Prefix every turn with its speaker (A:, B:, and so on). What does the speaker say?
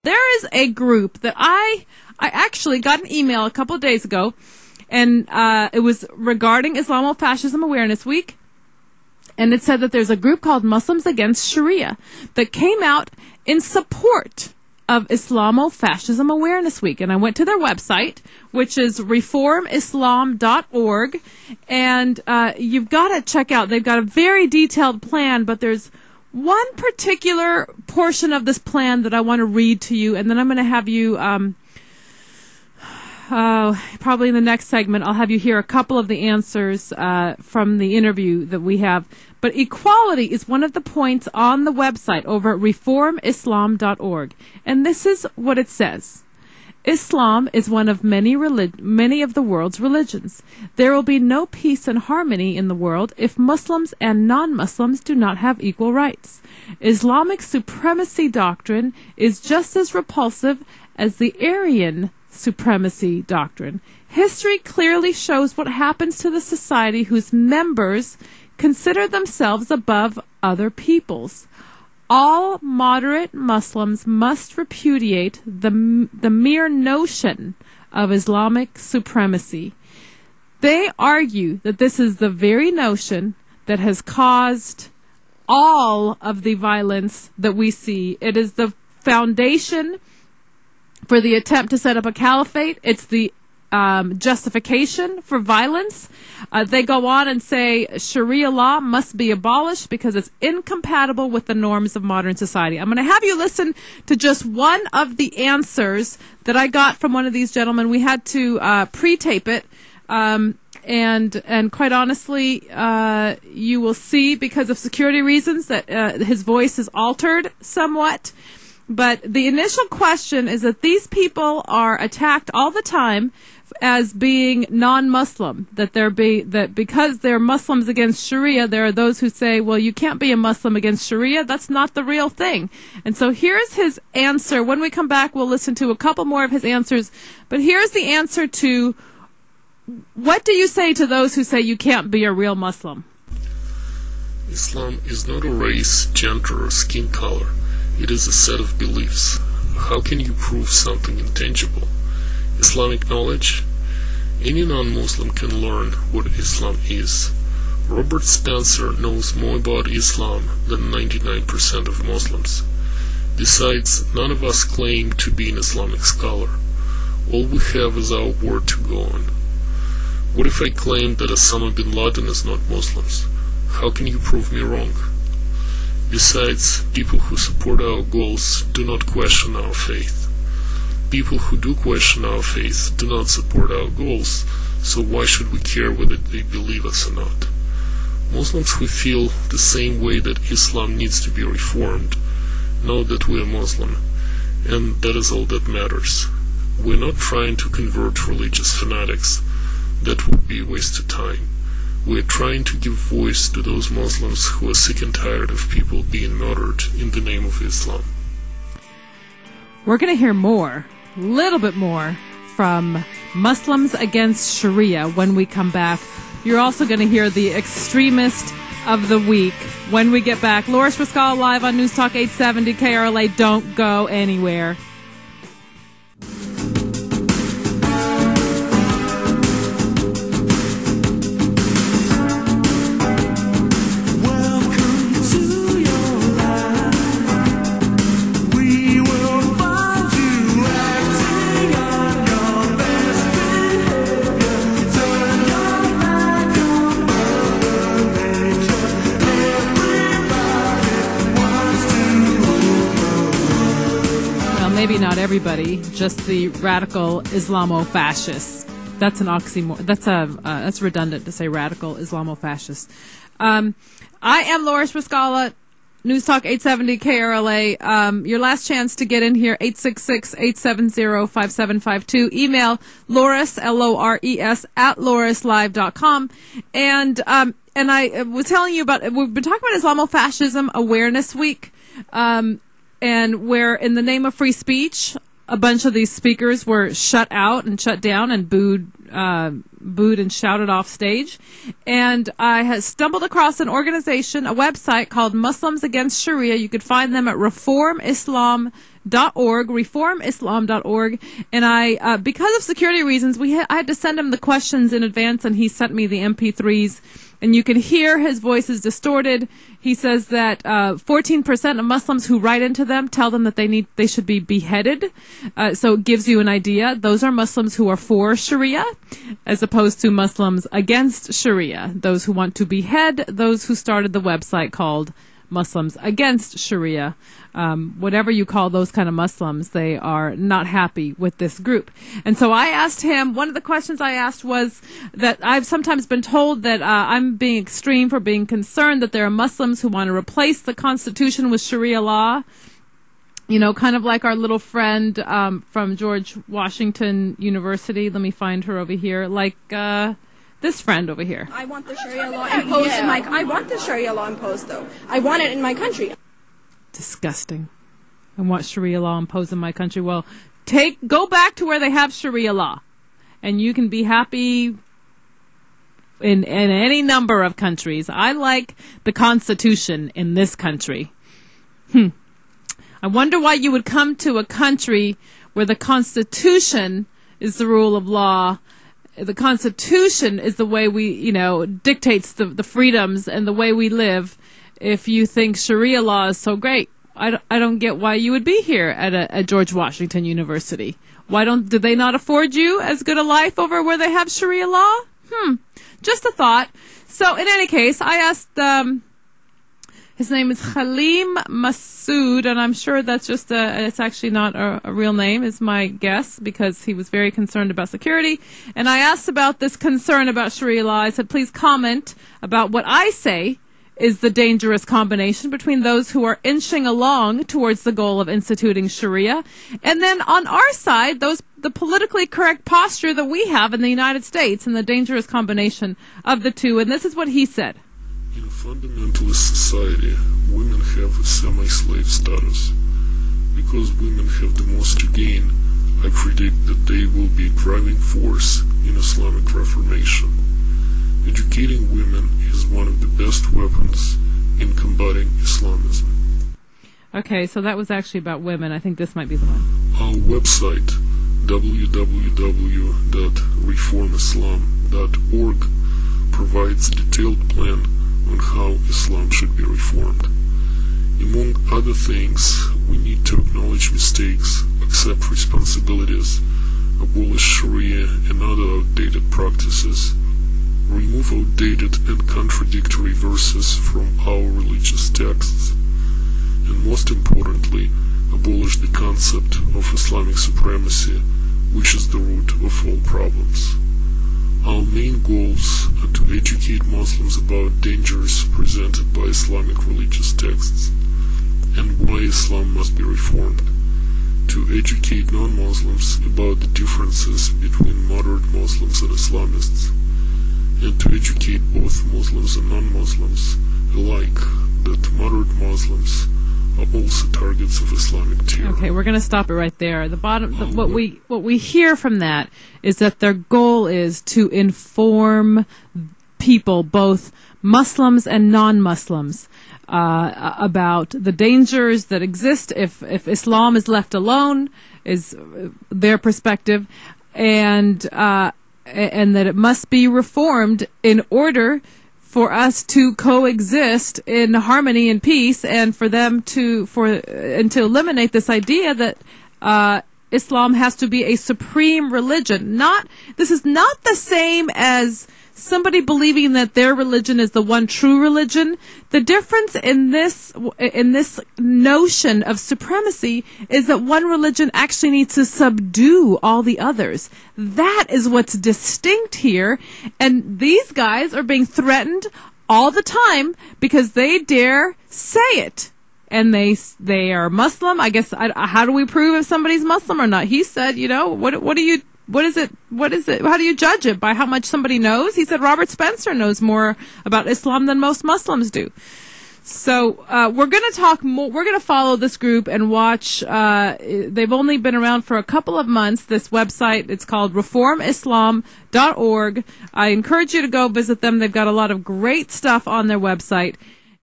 A: There is a group that I actually got an email a couple of days ago, and it was regarding Islamofascism Awareness Week, and it said that there's a group called Muslims Against Sharia that came out in support of Islamofascism Awareness Week. And I went to their website, which is reformislam.org, and you've got to check out. They've got a very detailed plan, but there's one particular portion of this plan that I want to read to you, and then I'm going to have you, probably in the next segment, I'll have you hear a couple of the answers from the interview that we have. But equality is one of the points on the website over at reformislam.org. And this is what it says. Islam is one of many of the world's religions. There will be no peace and harmony in the world if Muslims and non-Muslims do not have equal rights. Islamic supremacy doctrine is just as repulsive as the Aryan supremacy doctrine. History clearly shows what happens to the society whose members consider themselves above other peoples. All moderate Muslims must repudiate the mere notion of Islamic supremacy. They argue that this is the very notion that has caused all of the violence that we see. It is the foundation for the attempt to set up a caliphate. It's the justification for violence. They go on and say Sharia law must be abolished because it's incompatible with the norms of modern society. I'm going to have you listen to just one of the answers that I got from one of these gentlemen. We had to pre-tape it, and quite honestly, you will see because of security reasons that his voice is altered somewhat. But the initial question is that these people are attacked all the time as being non-Muslim, that because they're Muslims against Sharia, there are those who say, well, you can't be a Muslim against Sharia. That's not the real thing. And so here's his answer. When we come back, we'll listen to a couple more of his answers. But here's the answer to, what do you say to those who say you can't be a real Muslim?
B: Islam is not a race, gender, or skin color. It is a set of beliefs. How can you prove something intangible? Islamic knowledge? Any non-Muslim can learn what Islam is. Robert Spencer knows more about Islam than 99% of Muslims. Besides, none of us claim to be an Islamic scholar. All we have is our word to go on. What if I claim that Osama bin Laden is not Muslims? How can you prove me wrong? Besides, people who support our goals do not question our faith. People who do question our faith do not support our goals, so why should we care whether they believe us or not? Muslims who feel the same way that Islam needs to be reformed know that we are Muslim, and that is all that matters. We're not trying to convert religious fanatics. That would be a waste of time. We're trying to give voice to those Muslims who are sick and tired of people being murdered in the name of Islam.
A: We're going to hear more, a little bit more, from Muslims Against Sharia when we come back. You're also going to hear the extremist of the week when we get back. Loris Rizkalla live on News Talk 870 KRLA. Don't go anywhere. Maybe not everybody, just the radical Islamo-fascists. That's an oxymoron. That's redundant to say radical Islamo-fascists. I am Loris Rizkalla, News Talk 870 KRLA. Your last chance to get in here, 866-870-5752. Email Loris, L-O-R-E-S, at lorislive.com. And I was telling you about, we've been talking about Islamofascism Awareness Week. And where, in the name of free speech, a bunch of these speakers were shut out and shut down and booed and shouted off stage. And I had stumbled across an organization, a website called Muslims Against Sharia. You could find them at reformislam.org. reformislam.org. And I, because of security reasons, I had to send him the questions in advance, and he sent me the MP3s. And you can hear his voice is distorted. He says that 14% of Muslims who write into them tell them that they should be beheaded. So it gives you an idea. Those are Muslims who are for Sharia, as opposed to Muslims against Sharia. Those who want to behead those who started the website called Muslims Against Sharia. Whatever you call those kind of Muslims, they are not happy with this group. And so I asked him, one of the questions I asked was that I've sometimes been told that I'm being extreme for being concerned that there are Muslims who want to replace the Constitution with Sharia law. You know, kind of like our little friend from George Washington University. Let me find her over here. Like this friend over here.
C: I want the Sharia law imposed in my. I want the Sharia law imposed, though. I want it in my country.
A: Disgusting. I want Sharia law imposed in my country. Well, go back to where they have Sharia law, and you can be happy in any number of countries. I like the Constitution in this country. I wonder why you would come to a country where the Constitution is the rule of law. The Constitution is the way we, dictates the freedoms and the way we live. If you think Sharia law is so great, I don't get why you would be here at George Washington University. Do they not afford you as good a life over where they have Sharia law? Just a thought. So in any case, I asked, his name is Halim Masood, and I'm sure that's just it's actually not a real name, is my guess, because he was very concerned about security. And I asked about this concern about Sharia law. I said, please comment about what I say is the dangerous combination between those who are inching along towards the goal of instituting Sharia, and then on our side, the politically correct posture that we have in the United States, and the dangerous combination of the two. And this is what he said.
B: In a fundamentalist society, women have a semi-slave status. Because women have the most to gain, I predict that they will be a driving force in Islamic reformation. Educating women is one of the best weapons in combating Islamism.
A: Okay, so that was actually about women. I think this might be the one.
B: Our website, www.reformislam.org, provides a detailed plan on how Islam should be reformed. Among other things, we need to acknowledge mistakes, accept responsibilities, abolish Sharia and other outdated practices, remove outdated and contradictory verses from our religious texts, and most importantly, abolish the concept of Islamic supremacy, which is the root of all problems. Our main goals are to educate Muslims about dangers presented by Islamic religious texts and why Islam must be reformed, to educate non-Muslims about the differences between moderate Muslims and Islamists, and to educate both Muslims and non-Muslims alike that moderate Muslims are also targets of Islamic terror.
A: Okay, we're going to stop it right there. What we hear from that is that their goal is to inform people, both Muslims and non-Muslims, about the dangers that exist if Islam is left alone, is their perspective, and that it must be reformed in order for us to coexist in harmony and peace, and for them to eliminate this idea that Islam has to be a supreme religion. This is not the same as somebody believing that their religion is the one true religion. The difference in this notion of supremacy is that one religion actually needs to subdue all the others. That is what's distinct here. And these guys are being threatened all the time because they dare say it. And they are Muslim. I guess, how do we prove if somebody's Muslim or not? He said, what is it? How do you judge it? By how much somebody knows? He said Robert Spencer knows more about Islam than most Muslims do. So we're going to talk more. We're going to follow this group and watch. They've only been around for a couple of months. This website, it's called reformislam.org. I encourage you to go visit them. They've got a lot of great stuff on their website.